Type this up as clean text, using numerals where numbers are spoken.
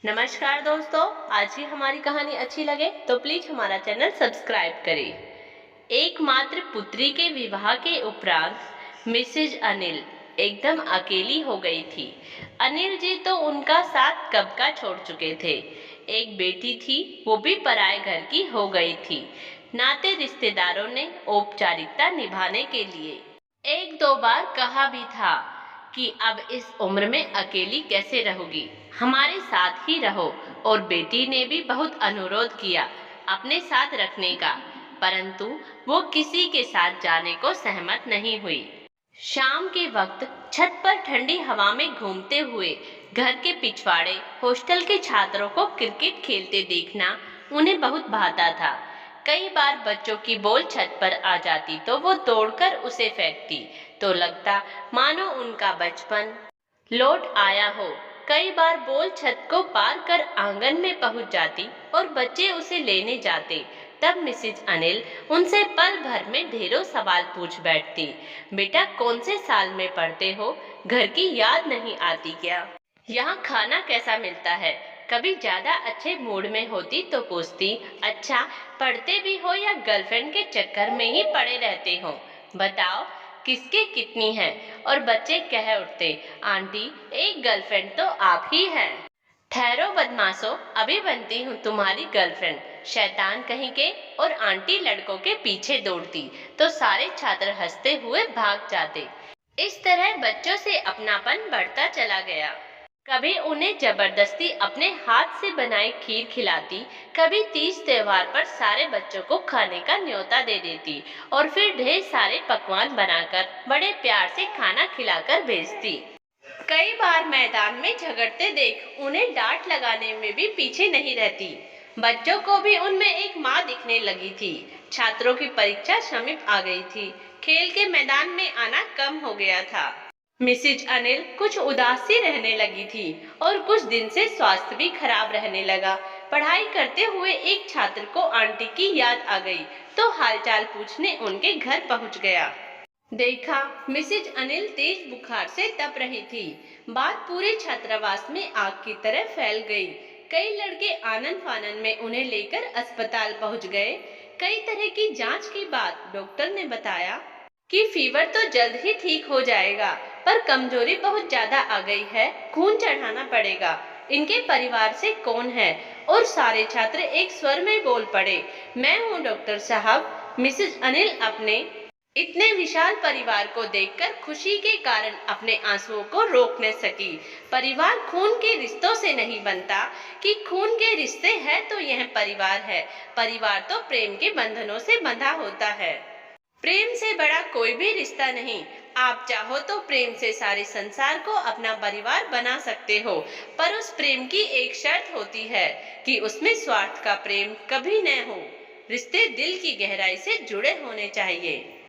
नमस्कार दोस्तों, आज की हमारी कहानी अच्छी लगे तो प्लीज हमारा चैनल सब्सक्राइब करें। एकमात्र पुत्री के विवाह के उपरांत मिसेज अनिल एकदम अकेली हो गई थी। अनिल जी तो उनका साथ कब का छोड़ चुके थे। एक बेटी थी, वो भी पराए घर की हो गई थी। नाते रिश्तेदारों ने औपचारिकता निभाने के लिए एक दो बार कहा भी था कि अब इस उम्र में अकेली कैसे रहोगी, हमारे साथ ही रहो। और बेटी ने भी बहुत अनुरोध किया अपने साथ रखने का, परंतु वो किसी के साथ जाने को सहमत नहीं हुई। शाम के वक्त छत पर ठंडी हवा में घूमते हुए घर के पिछवाड़े हॉस्टल के छात्रों को क्रिकेट खेलते देखना उन्हें बहुत भाता था। कई बार बच्चों की बॉल छत पर आ जाती तो वो दौड़कर उसे फेंकती, तो लगता मानो उनका बचपन लौट आया हो। कई बार बॉल छत को पार कर आंगन में पहुंच जाती और बच्चे उसे लेने जाते। तब मिसेज अनिल उनसे पल भर में ढेरों सवाल पूछ बैठती। बेटा, कौन से साल में पढ़ते हो? घर की याद नहीं आती क्या? यहाँ खाना कैसा मिलता है? कभी ज्यादा अच्छे मूड में होती तो पूछती, अच्छा पढ़ते भी हो या गर्लफ्रेंड के चक्कर में ही पड़े रहते हो? बताओ किसके कितनी है? और बच्चे कह उठते, आंटी एक गर्लफ्रेंड तो आप ही हैं। ठहरो बदमाशो, अभी बनती हूँ तुम्हारी गर्लफ्रेंड, शैतान कहीं के। और आंटी लड़कों के पीछे दौड़ती तो सारे छात्र हंसते हुए भाग जाते। इस तरह बच्चों से अपनापन बढ़ता चला गया। कभी उन्हें जबरदस्ती अपने हाथ से बनाई खीर खिलाती, कभी तीज त्योहार पर सारे बच्चों को खाने का न्योता दे देती और फिर ढेर सारे पकवान बनाकर बड़े प्यार से खाना खिलाकर भेजती। कई बार मैदान में झगड़ते देख उन्हें डांट लगाने में भी पीछे नहीं रहती। बच्चों को भी उनमें एक माँ दिखने लगी थी। छात्रों की परीक्षा समीप आ गई थी, खेल के मैदान में आना कम हो गया था। मिसेज अनिल कुछ उदास सी रहने लगी थी और कुछ दिन से स्वास्थ्य भी खराब रहने लगा। पढ़ाई करते हुए एक छात्र को आंटी की याद आ गई तो हालचाल पूछने उनके घर पहुंच गया। देखा, मिसेज अनिल तेज बुखार से तप रही थी। बात पूरे छात्रावास में आग की तरह फैल गई। कई लड़के आनन फानन में उन्हें लेकर अस्पताल पहुंच गए। कई तरह की जांच के बाद डॉक्टर ने बताया कि फीवर तो जल्द ही ठीक हो जाएगा, पर कमजोरी बहुत ज्यादा आ गई है, खून चढ़ाना पड़ेगा। इनके परिवार से कौन है? और सारे छात्र एक स्वर में बोल पड़े, मैं हूँ डॉक्टर साहब। मिसेज अनिल अपने इतने विशाल परिवार को देखकर खुशी के कारण अपने आंसुओं को रोक न सकी। परिवार खून के रिश्तों से नहीं बनता कि खून के रिश्ते हैं तो यह परिवार है। परिवार तो प्रेम के बंधनों से बंधा होता है। प्रेम से बड़ा कोई भी रिश्ता नहीं। आप चाहो तो प्रेम से सारे संसार को अपना परिवार बना सकते हो, पर उस प्रेम की एक शर्त होती है कि उसमें स्वार्थ का प्रेम कभी न हो। रिश्ते दिल की गहराई से जुड़े होने चाहिए।